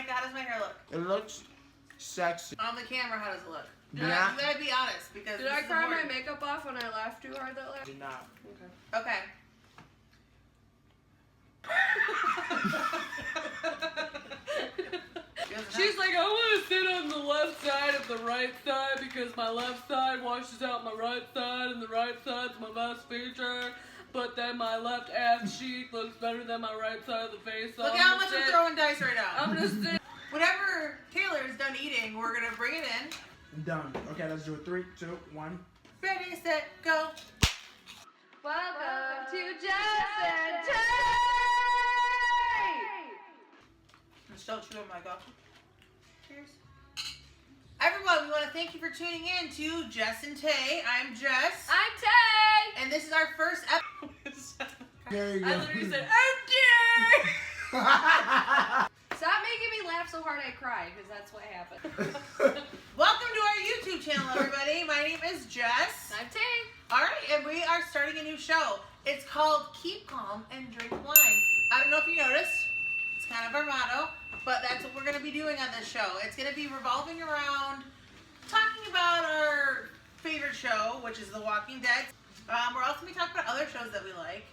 Micah, how does my hair look? It looks sexy. On the camera, how does it look? You Yeah. gotta be honest because Did I cry my makeup off when I laughed too hard that laughed? Did not. Okay. She's like, I want to sit on the left side of the right side because my left side washes out my right side and the right side's my best feature. But then my left ass cheek looks better than my right side of the face. So Look how much I'm throwing dice right now. I'm gonna sit. Whenever Taylor's done eating, we're gonna bring it in. Done. Okay, let's do it. 3, 2, 1. Ready, set, go. Welcome to JessNTay! Still chewing my gum. Cheers. Everyone, we want to thank you for tuning in to JessNTay. I'm Jess. I'm Tay! And this is our first episode. There you go. I literally said, I'm Tay! Stop making me laugh so hard I cry, because that's what happened. Welcome to our YouTube channel, everybody. My name is Jess. I'm Tay. Alright, and we are starting a new show. It's called Keep Calm and Drink Wine. I don't know if you noticed. It's kind of our motto, but that's what we're going to be doing on this show. It's going to be revolving around talking about our favorite show, which is The Walking Dead. We're also going to be talking about other shows that we like.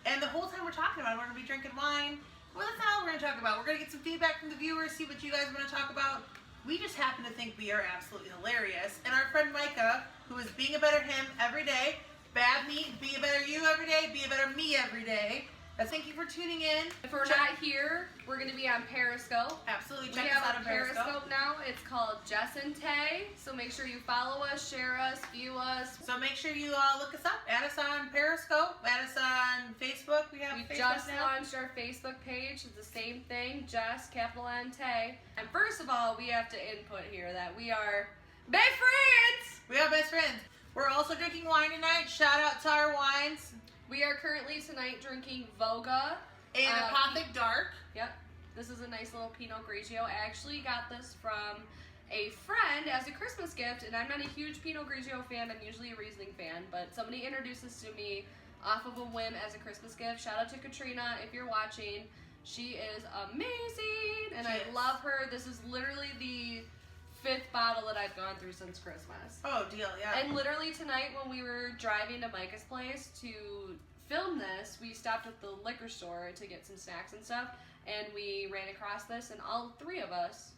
And the whole time we're talking about it, we're going to be drinking wine. Well, that's not all we're going to talk about. We're going to get some feedback from the viewers, see what you guys want to talk about. We just happen to think we are absolutely hilarious. And our friend Micah, who is being a better him every day, bad me, be a better you every day, be a better me every day. Thank you for tuning in. If we're not here, we're going to be on Periscope. Absolutely, We check us out have on a Periscope now. It's called JessNTay. So make sure you follow us, share us, view us. So make sure you look us up. Add us on Periscope. Add us on Facebook. We have Facebook just now. launched our Facebook page. It's the same thing, Jess, capital N, Tay. And first of all, we have to input here that we are best friends. We are best friends. We're also drinking wine tonight. Shout out to our wines. We are currently tonight drinking Voga. And Apothic Dark. Yep. This is a nice little Pinot Grigio. I actually got this from a friend as a Christmas gift, and I'm not a huge Pinot Grigio fan. I'm usually a Riesling fan, but somebody introduced this to me off of a whim as a Christmas gift. Shout out to Katrina if you're watching. She is amazing, and I love her. This is literally the 5th bottle that I've gone through since Christmas. Oh, deal, yeah. And literally tonight when we were driving to Micah's place to film this, we stopped at the liquor store to get some snacks and stuff, and we ran across this, and all 3 of us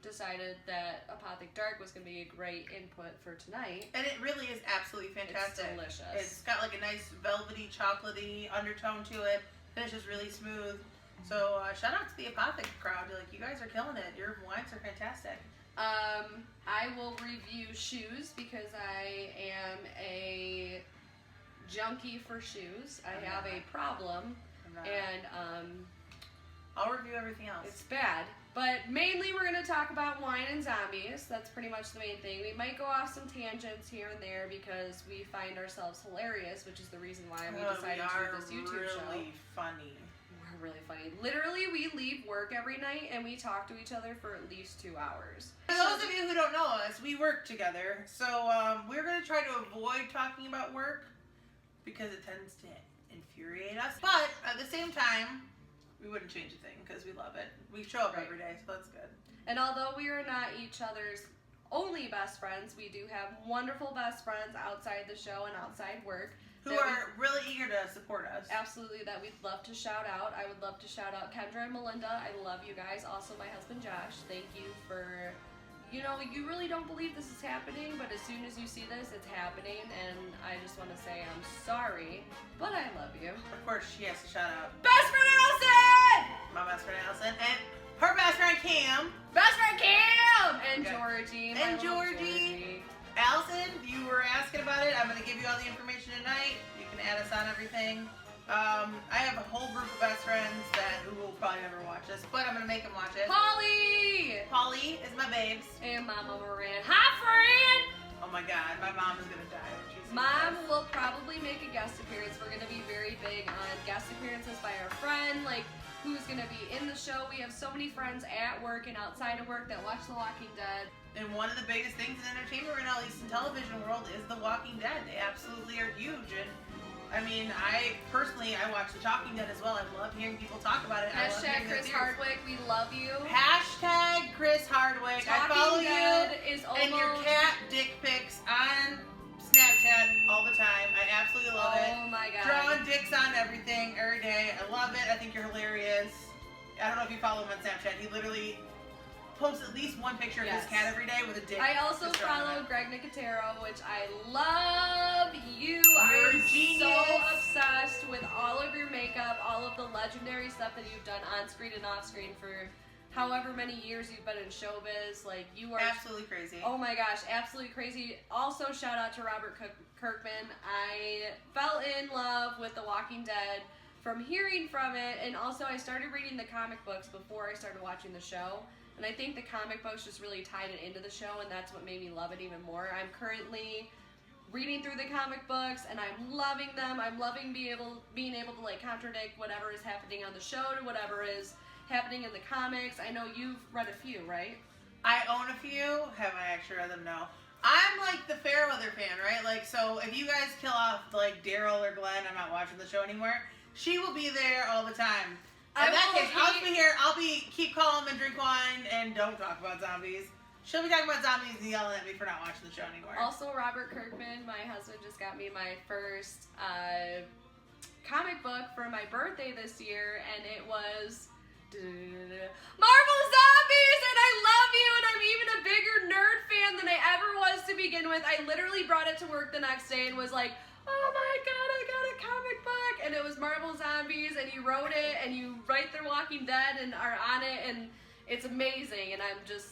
decided that Apothic Dark was going to be a great input for tonight. And it really is absolutely fantastic. It's delicious. It's got like a nice velvety, chocolatey undertone to it. Finishes really smooth. So shout out to the Apothic crowd. Like, you guys are killing it. Your wines are fantastic. I will review shoes because I am a junkie for shoes. I have a problem, and I'll review everything else. it's bad. But mainly we're going to talk about wine and zombies. That's pretty much the main thing. We might go off some tangents here and there because we find ourselves hilarious, which is the reason why we decided to do this YouTube show. Really funny. We're really funny. Literally, we leave work every night and we talk to each other for at least 2 hours. For those of you who don't know us, we work together. So we're going to try to avoid talking about work because it tends to infuriate us. But at the same time, we wouldn't change a thing because we love it. We show up every day, so that's good. And although we are not each other's only best friends, we do have wonderful best friends outside the show and outside work. Who are really eager to support us. Absolutely, that we'd love to shout out. I would love to shout out Kendra and Melinda. I love you guys. Also my husband Josh. Thank you for, you know, you really don't believe this is happening, but as soon as you see this, it's happening. And I just want to say I'm sorry, but I love you. Of course, she has to shout out Best friend Allison! my best friend Allison and her best friend Cam. Best friend Cam! And Georgie. And Georgie. Allison, you were asking about it. I'm going to give you all the information tonight. You can add us on everything. I have a whole group of best friends who will probably never watch this, but I'm going to make them watch it. Polly! Polly is my babes. And Mama Moran. Hi, friend! Oh my god, my mom is going to die when she sees Mom this. will probably make a guest appearance. We're going to be very big on guest appearances by our friend, like who's going to be in the show. We have so many friends at work and outside of work that watch The Walking Dead. And one of the biggest things in entertainment right now, at least in television world, is The Walking Dead. They absolutely are huge. And I mean, I watch The Talking Dead as well. I love hearing people talk about it. Hashtag Chris Hardwick, we love you. Hashtag Chris Hardwick. I Talking follow Dead you is and your almost- cat dick pics on Snapchat all the time. I absolutely love it. Oh my god. Drawing dicks on everything every day. I love it. I think you're hilarious. I don't know if you follow him on Snapchat. He literally posts at least one picture of Yes. his cat every day with a dick. I also just drawn on follow it. Greg Nicotero, which I love you. You're a I'm genius. so obsessed with all of your makeup, all of the legendary stuff that you've done on screen and off screen for however many years you've been in showbiz. Like, you are Absolutely crazy. oh my gosh, absolutely crazy. Also, shout out to Robert Kirkman. I fell in love with The Walking Dead from hearing from it, and also I started reading the comic books before I started watching the show. And I think the comic books just really tied it into the show, and that's what made me love it even more. I'm currently reading through the comic books, and I'm loving them. I'm loving being able to like contradict whatever is happening on the show to whatever is happening in the comics. I know you've read a few, right? I own a few. Have I actually read them? No. I'm like the Fairweather fan, right? Like, so if you guys kill off like Daryl or Glenn, I'm not watching the show anymore. She will be there all the time. In that case, I'll be here. I'll keep calm and drink wine and don't talk about zombies. She'll be talking about zombies and yelling at me for not watching the show anymore. Also, Robert Kirkman, my husband, just got me my first comic book for my birthday this year, and it was Marvel Zombies, and I love you, and I'm even a bigger nerd fan than I ever was to begin with. I literally brought it to work the next day and was like, oh my god, I got a comic book, and it was Marvel Zombies, and you wrote it, and you write The Walking Dead and are on it, and it's amazing, and I'm just,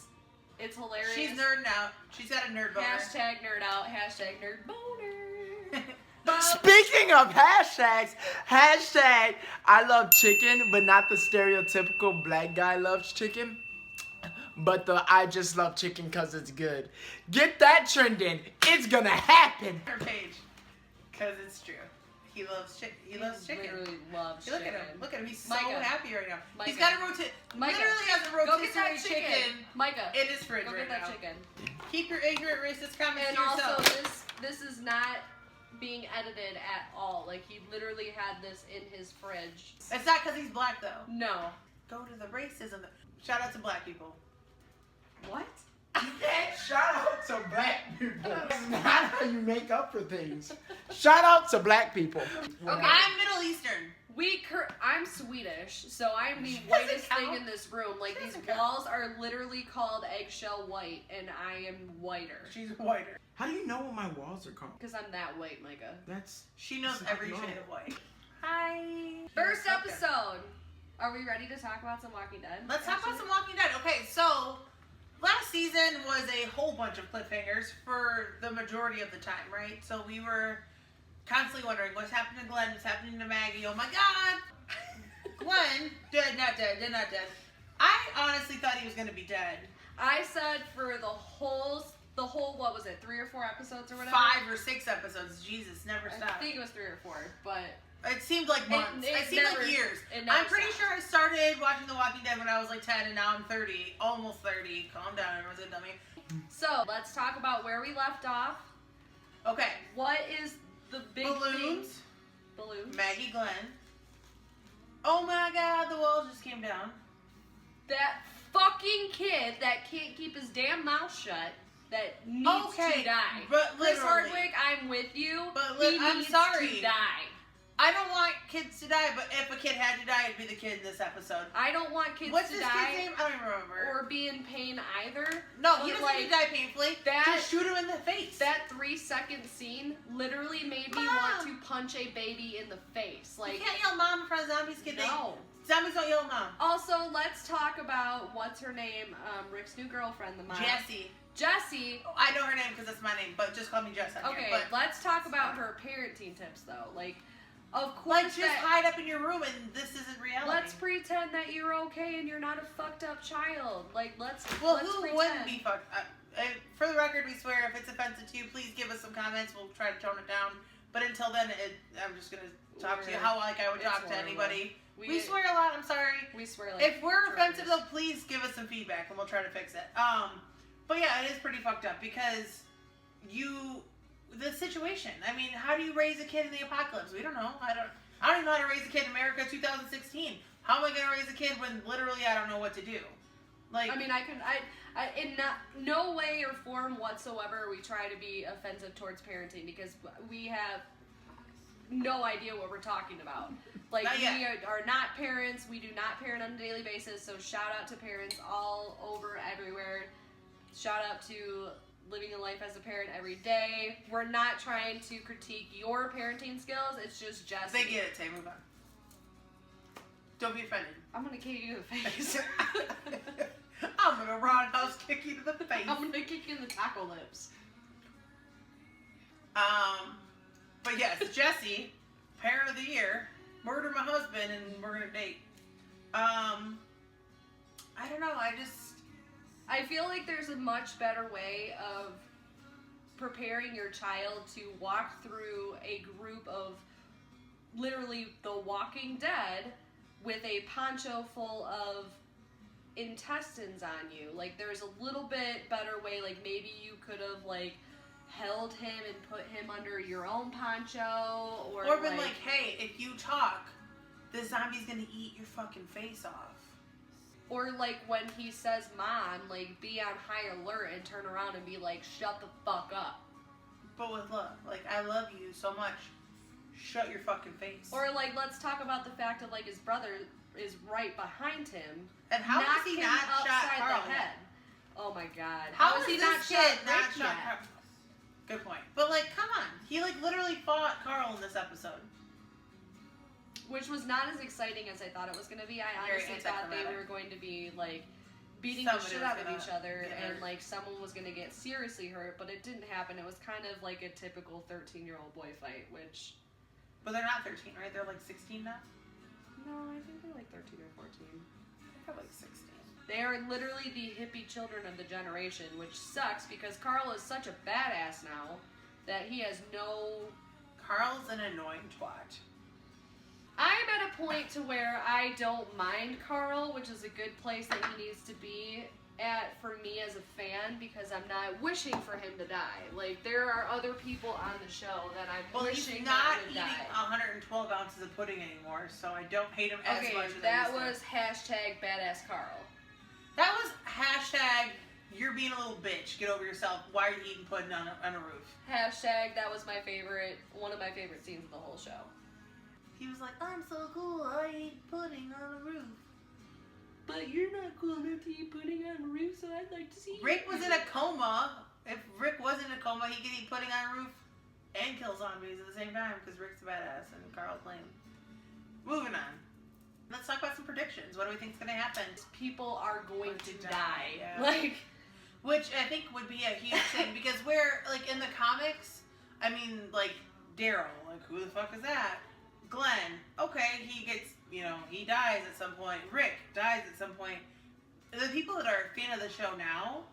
it's hilarious. She's nerding out. She's got a nerd boner. Hashtag nerd out, hashtag nerd boner. Speaking of hashtags, hashtag I love chicken, but not the stereotypical black guy loves chicken, but the I just love chicken because it's good. Get that trending. It's gonna happen. Her page. Because it's true. He loves chicken. He loves chicken. Literally loves Look chicken. at him. Look at him. He's so Micah. happy right now. Micah. He's got a literally has a Go get that rotisserie chicken. chicken Micah, in his fridge go right get that now. chicken. Keep your ignorant racist comments And to yourself. also, this is not being edited at all. Like, he literally had this in his fridge. It's not because he's black though. No. Go to the racism. Shout out to black people. What? You can't shout out to black people. It's not how you make up for things. Shout out to black people. Okay. I'm Middle Eastern. I'm Swedish, so I'm the Doesn't whitest count. thing in this room. Like, these Doesn't count. walls are literally called eggshell white, and I am whiter. She's whiter. How do you know what my walls are called? Because I'm that white, Micah. That's She knows It's not every normal. shade of white. Hi. First Okay. episode. Are we ready to talk about some Walking Dead? Let's talk about some Walking Dead. Okay, so last season was a whole bunch of cliffhangers for the majority of the time, right? So we were constantly wondering what's happening to Glenn, what's happening to Maggie. Oh my God, Glenn, dead, not dead, dead, not dead. I honestly thought he was gonna be dead. I said for the whole, what was it, 3 or 4 episodes or whatever? 5 or 6 episodes. Jesus, never I stopped. think it was 3 or 4, but It seemed like months. It seemed never- like years. it never I'm pretty stopped. sure I started watching The Walking Dead when I was like 10, and now I'm 30, almost 30. Calm down, everyone's a dummy. So let's talk about where we left off. Okay, What is the big thing? balloons. Balloons. Maggie Glenn. Oh my God, the walls just came down. That fucking kid that can't keep his damn mouth shut. That needs to die. but Chris literally. Hardwick, I'm with you. But he I'm needs sorry. to die. I don't want kids to die, but if a kid had to die, it'd be the kid in this episode. I don't want kids What's to this die kid's name? I don't even remember. or be in pain either. No, but he doesn't like, need to die painfully. that- Just shoot him in the face. That 3-second scene literally made me Mom. want to punch a baby in the face. You Like, can't yell mom in front of zombies, kid. no. Zombies don't yell mom. Also, let's talk about what's her name, Rick's new girlfriend, the mom. Jessie. Jessie. I know her name because that's my name, but just call me Jess on Okay, here. But let's talk about her parenting tips, though. Like, of course, like, just that- hide up in your room and this isn't reality. let's pretend that you're okay and you're not a fucked up child. Like, let's. Well, let's who pretend. wouldn't be fucked? For the record, we swear if it's offensive to you, please give us some comments. We'll try to tone it down. But until then, I'm just gonna talk to you how like I would It's talk to horrible. anybody. We We swear a lot. I'm sorry. We swear. Like, If we're drivers. offensive though, please give us some feedback and we'll try to fix it. But yeah, it is pretty fucked up because the situation. I mean, how do you raise a kid in the apocalypse? We don't know. I don't even know how to raise a kid in America 2016. How am I gonna raise a kid when literally I don't know what to do? Like, I mean, in no way or form whatsoever we try to be offensive towards parenting because we have no idea what we're talking about. Like, we are not parents. We do not parent on a daily basis. So shout out to parents all over, everywhere. Shout out to living a life as a parent every day. We're not trying to critique your parenting skills. It's just Jesse. They get it, Tay. Move on. Don't be offended. I'm going to kick you in the face. I'm going to roundhouse kick you to the face. I'm going to kick you in the taco lips. But yes, Jesse, parent of the year, murdered my husband and we're gonna date. I don't know, I feel like there's a much better way of preparing your child to walk through a group of literally The Walking Dead with a poncho full of intestines on you. Like, there's a little bit better way, like maybe you could have like held him and put him under your own poncho, or been like, hey, if you talk, the zombie's gonna eat your fucking face off. Or like when he says mom, like be on high alert and turn around and be like, shut the fuck up. But with love. Like, I love you so much. Shut your fucking face. Or like, let's talk about the fact of like his brother is right behind him. And how is he not shot Carl head? Oh my god. How is he this not kid shot not Rick shot yet? Carl? Good point. But like, come on. He like literally fought Carl in this episode. Which was not as exciting as I thought it was going to be. I Very honestly thought they anticlimactic. were going to be like beating Somebody the shit was out of gonna each other get and hurt. like someone was going to get seriously hurt, but it didn't happen. It was kind of like a typical 13-year-old boy fight, which... But they're not 13, right? They're like 16 now? No, I think they're like 13 or 14. They're like 16. They are literally the hippie children of the generation, which sucks because Carl is such a badass now that he has no... Carl's an annoying twat. I'm at a point to where I don't mind Carl, which is a good place that he needs to be at for me as a fan, because I'm not wishing for him to die. Like, there are other people on the show that I'm wishing he's not that would eating die. 112 ounces of pudding anymore, so I don't hate him as Okay, much as that I used was hashtag badass Carl. to. That was hashtag you're being a little bitch. Get over yourself. Why are you eating pudding on a roof? Hashtag that was my favorite, one of my favorite scenes of the whole show. He was like, I'm so cool. I eat pudding on a roof. But you're not cool enough to eat pudding on a roof, so I'd like to see Rick was in a coma. If Rick wasn't in a coma, he could eat pudding on a roof and kill zombies at the same time because Rick's a badass and Carl's lame. Moving on. Let's talk about some predictions. What do we think is going to happen? People are going to die. Yeah. Like, which I think would be a huge thing because we're, like, in the comics, I mean, like, Daryl, like, who the fuck is that? Glenn, okay, he gets, you know, he dies at some point. Rick dies at some point. The people that are a fan of the show now,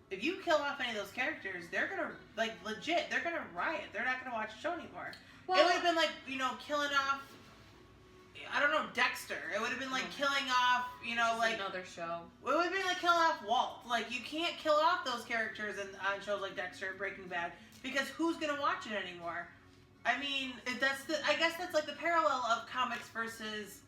if you kill off any of those characters, they're gonna, like, legit, they're gonna riot. They're not gonna watch the show anymore. well, It would have been like, you know, killing off, I don't know, Dexter. It would have been like killing off, you know, like... another show. It would have been like killing off Walt. Like, you can't kill off those characters on shows like Dexter and Breaking Bad because who's gonna watch it anymore? I mean, I guess that's like the parallel of comics versus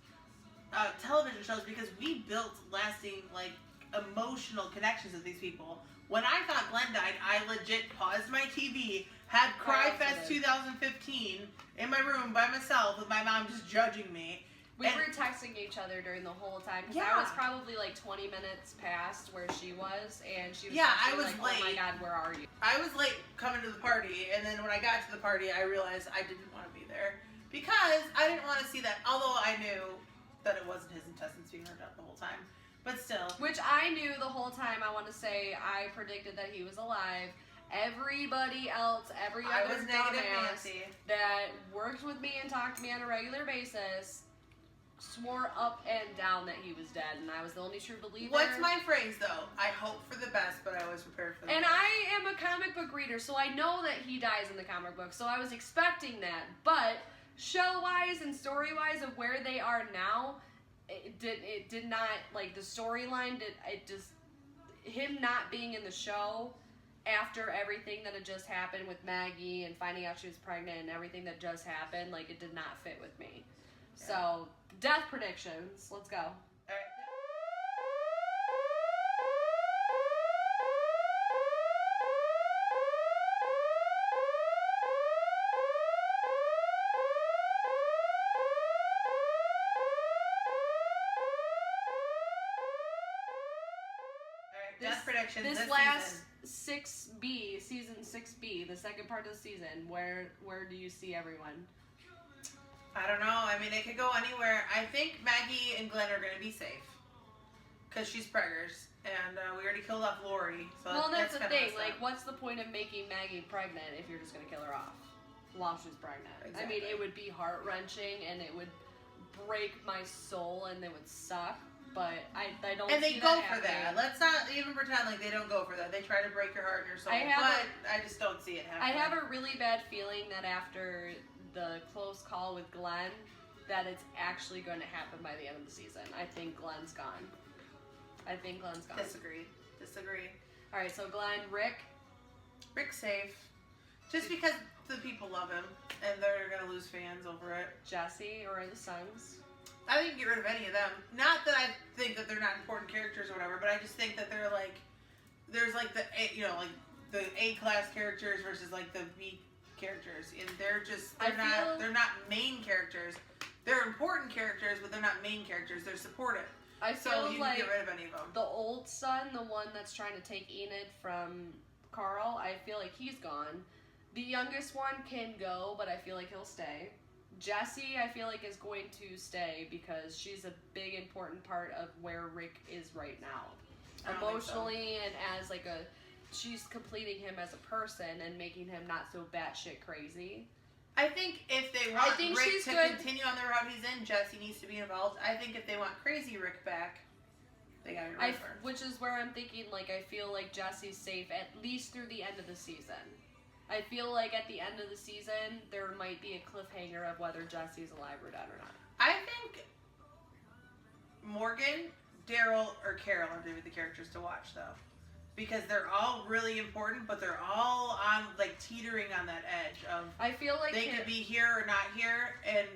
television shows because we built lasting, like, emotional connections with these people. When I thought Glenn died, I legit paused my TV, had Cryfest 2015 in my room by myself with my mom just judging me. We were texting each other during the whole time because I was probably like 20 minutes past where she was, and she was I was like, late. "Oh my god, where are you?" I was late coming to the party, and then when I got to the party, I realized I didn't want to be there because I didn't want to see that. Although I knew that it wasn't his intestines being ripped out the whole time, but still. Which I knew the whole time. I want to say I predicted that he was alive. Everybody else, every I other was negative dumbass Nancy. that worked with me and talked to me on a regular basis swore up and down that he was dead, and I was the only true believer. What's my phrase though? I hope for the best, but I was prepared for the And best. I am a comic book reader, so I know that he dies in the comic book, so I was expecting that. But show-wise and story-wise of where they are now, it did not, like, the storyline him not being in the show after everything that had just happened with Maggie and finding out she was pregnant and everything that just happened, like, it did not fit with me. Yeah. So, death predictions. Let's go. All right. Death predictions This this last season. season 6B, the second part of the season, where do you see everyone? I don't know. I mean, it could go anywhere. I think Maggie and Glenn are going to be safe. Because she's preggers. And we already killed off Lori. So Well, that's the kinda thing. messed Like, up. what's the point of making Maggie pregnant if you're just going to kill her off while she's pregnant? Exactly. I mean, it would be heart-wrenching, and it would break my soul, and it would suck. But I don't And they see go that for that. happening. Let's not even pretend like they don't go for that. They try to break your heart and your soul. I just don't see it happening. I have a really bad feeling that after the close call with Glenn, that it's actually going to happen by the end of the season. I think Glenn's gone. Disagree. All right, so Glenn, Rick. Rick's safe. Just because the people love him and they're going to lose fans over it. Jesse or the Sons. I think get rid of any of them. Not that I think that they're not important characters or whatever, but I just think that they're like, there's like the A-class characters versus like the B characters, and they're not main characters. They're important characters, but they're not main characters. They're supportive. I So feel you like can get rid of any of them. the old son, the one that's trying to take Enid from Carl, I feel like he's gone. The youngest one can go, but I feel like he'll stay. Jessie, I feel like, is going to stay because she's a big, important part of where Rick is right now. I don't think Emotionally, and as like she's completing him as a person and making him not so batshit crazy. I think if they want Rick to continue on the route he's in, Jesse needs to be involved. I think if they want crazy Rick back, they gotta get rid of her. Which is where I'm thinking, like, I feel like Jesse's safe at least through the end of the season. I feel like at the end of the season, there might be a cliffhanger of whether Jesse's alive or dead or not. I think Morgan, Daryl, or Carol are going to be the characters to watch, though. Because they're all really important, but they're all on, like, teetering on that edge of... I feel like they could be here or not here, and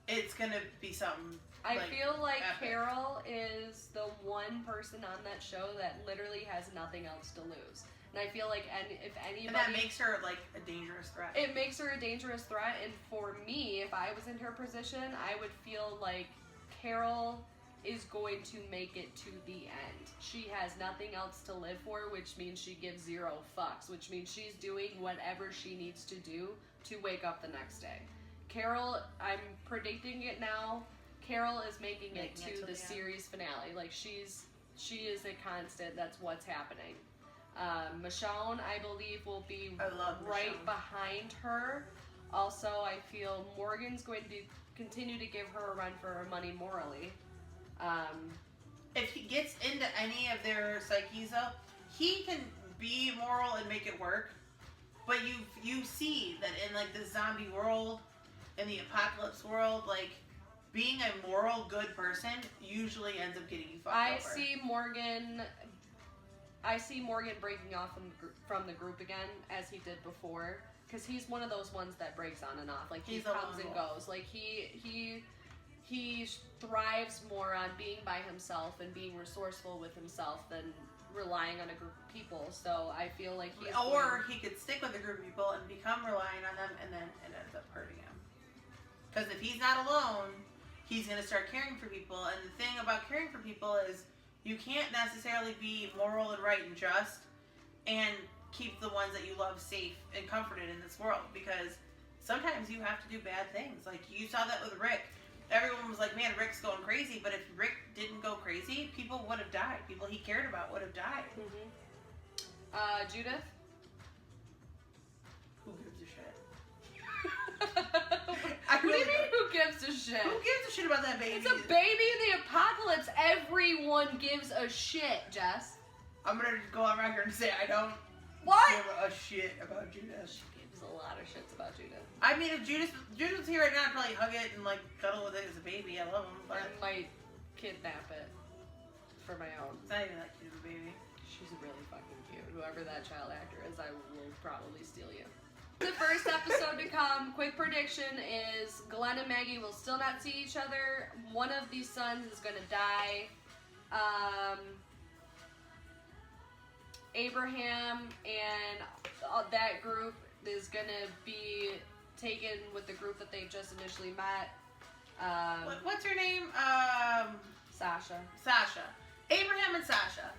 it's going to be something. I feel like epic. Carol is the one person on that show that literally has nothing else to lose. And I feel like if anybody... And that makes her, like, a dangerous threat. It makes her a dangerous threat, and for me, if I was in her position, I would feel like Carol is going to make it to the end. She has nothing else to live for, which means she gives zero fucks, which means she's doing whatever she needs to do to wake up the next day. Carol, I'm predicting it now, Carol is making it to the series finale. Like, she is a constant. That's what's happening. Michonne, I believe, will be right behind her. Also, I feel Morgan's going to continue to give her a run for her money morally. If he gets into any of their psyches, though, he can be moral and make it work. But you see that in, like, the zombie world, in the apocalypse world, like, being a moral good person usually ends up getting you fucked over. I see Morgan breaking off from the group again, as he did before, because he's one of those ones that breaks on and off. Like, he comes and goes. Like, he thrives more on being by himself and being resourceful with himself than relying on a group of people. So I feel like he could stick with a group of people and become reliant on them, and then it ends up hurting him. Because if he's not alone, he's going to start caring for people. And the thing about caring for people is you can't necessarily be moral and right and just and keep the ones that you love safe and comforted in this world, because sometimes you have to do bad things. Like, you saw that with Rick. Everyone was like, man, Rick's going crazy. But if Rick didn't go crazy, people would have died. People he cared about would have died. Mm-hmm. Judith? Who gives a shit? What do you mean, who gives a shit? Who gives a shit about that baby? It's a baby in the apocalypse. Everyone gives a shit, Jess. I'm going to go on record and say I don't give a shit about Judith. She gives a lot of shits about Judith. I mean, if Judith was here right now, I'd probably hug it and, like, cuddle with it as a baby. I love him, but... I might kidnap it for my own. It's not even that cute of a baby. She's really fucking cute. Whoever that child actor is, I will probably steal you. The first episode to come, quick prediction is Glenn and Maggie will still not see each other. One of these sons is going to die. Abraham and that group is going to be taken with the group that they've just initially met. What's her name? Sasha. Sasha. Abraham and Sasha.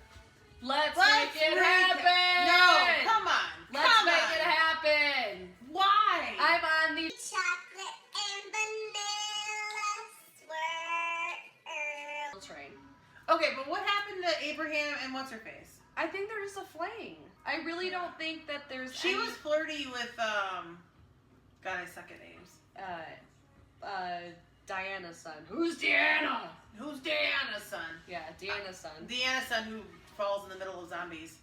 Let's make it happen. No, come on. Let's make it happen. Why? I'm on the chocolate and vanilla swirl. train. Okay, but what happened to Abraham and what's her face? I think they're just a fling. I really don't think that there's. She any, was flirty with God, I suck at names. Diana's son. Who's Diana? Who's Diana's son? Yeah, Diana's son. Deanna's son who falls in the middle of zombies.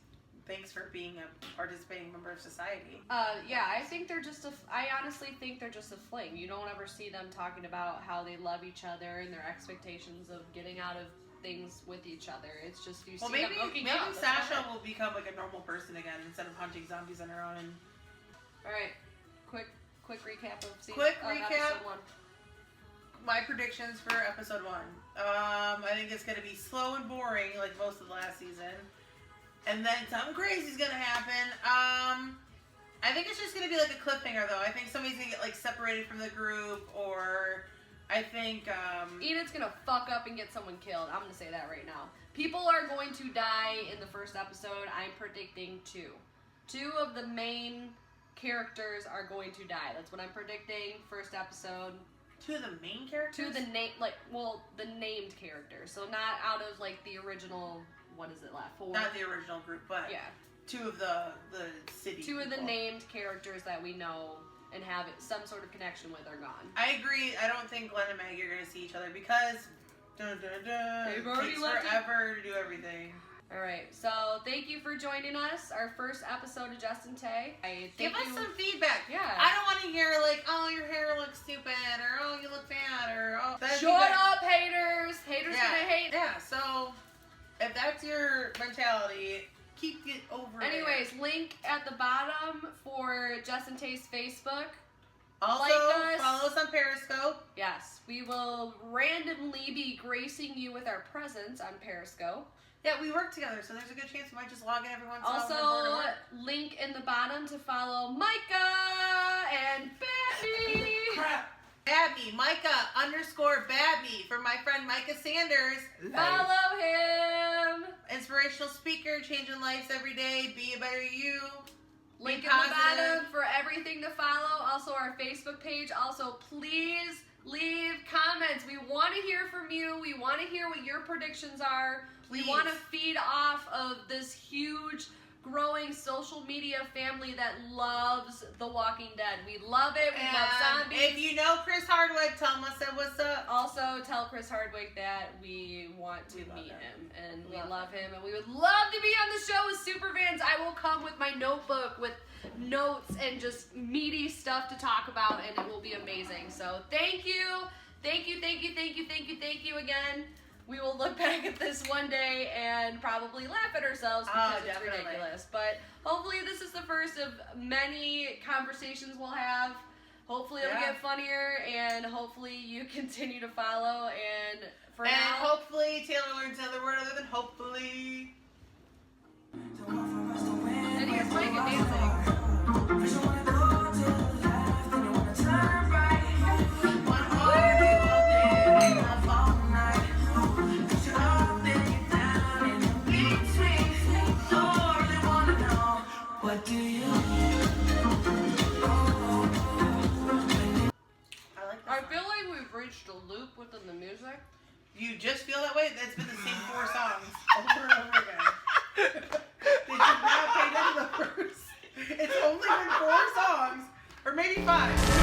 Thanks for being a participating member of society. Yeah, I think they're just I honestly think they're just a fling. You don't ever see them talking about how they love each other and their expectations of getting out of things with each other. It's just you see them hooking up. Maybe Sasha will become like a normal person again instead of hunting zombies on her own. All right, quick recap of season. Recap. Episode 1. My predictions for episode 1. I think it's gonna be slow and boring like most of the last season. And then something crazy is gonna happen. I think it's just gonna be like a cliffhanger though. I think somebody's gonna get like separated from the group, or I think Enid's gonna fuck up and get someone killed. I'm gonna say that right now. People are going to die in the first episode. I'm predicting 2. 2 of the main characters are going to die. That's what I'm predicting. First episode. 2 of the main characters. 2 of the the named characters. So not out of like the original. What is it left? 4. Not the original group, but Yeah. 2 of the city. 2 of the people. named characters that we know and have some sort of connection with are gone. I agree. I don't think Glenn and Maggie are gonna see each other because They've it already takes left it. forever to do everything. All right, so thank you for joining us. Our first episode of JessNTay. Give us some feedback. Yeah. I don't want to hear like, oh, your hair looks stupid, or oh, you look fat, or oh. Shut up, haters. Haters Yeah. gonna hate. Yeah. So if that's your mentality, keep it over. Anyways, link at the bottom for JessNTay's Facebook. Also, like us. follow us on Periscope. Yes, we will randomly be gracing you with our presence on Periscope. Yeah, we work together, so there's a good chance we might just log in every once in a while. Also, link in the bottom to follow Micah and Batty. Crap. Babby, Micah _Babby for my friend Micah Sanders. Follow him. Inspirational speaker, changing lives every day. Be a better you. Link Be in the positive. bottom for everything to follow. Also, our Facebook page. Also, please leave comments. We want to hear from you. We want to hear what your predictions are. Please. We want to feed off of this huge, growing social media family that loves The Walking Dead. We love it. We love zombies. If you know Chris Hardwick, tell him I said what's up. Also, tell Chris Hardwick that we want to love meet him. him, and we Love love him, and we would love to be on the show as super fans. I will come with my notebook with notes and just meaty stuff to talk about, and it will be amazing. So thank you again. We will look back at this one day and probably laugh at ourselves because it's definitely. ridiculous. But hopefully this is the first of many conversations we'll have. Hopefully it'll get funnier, and hopefully you continue to follow. And for And now, hopefully Taylor learns another word other than hopefully. and he has Mike and dancing. What do you? I like I that feel song. like we've reached a loop within the music. You just feel that way? That's been the same 4 songs over and over again. Did you not pay attention to the first? It's only been 4 songs, or maybe 5.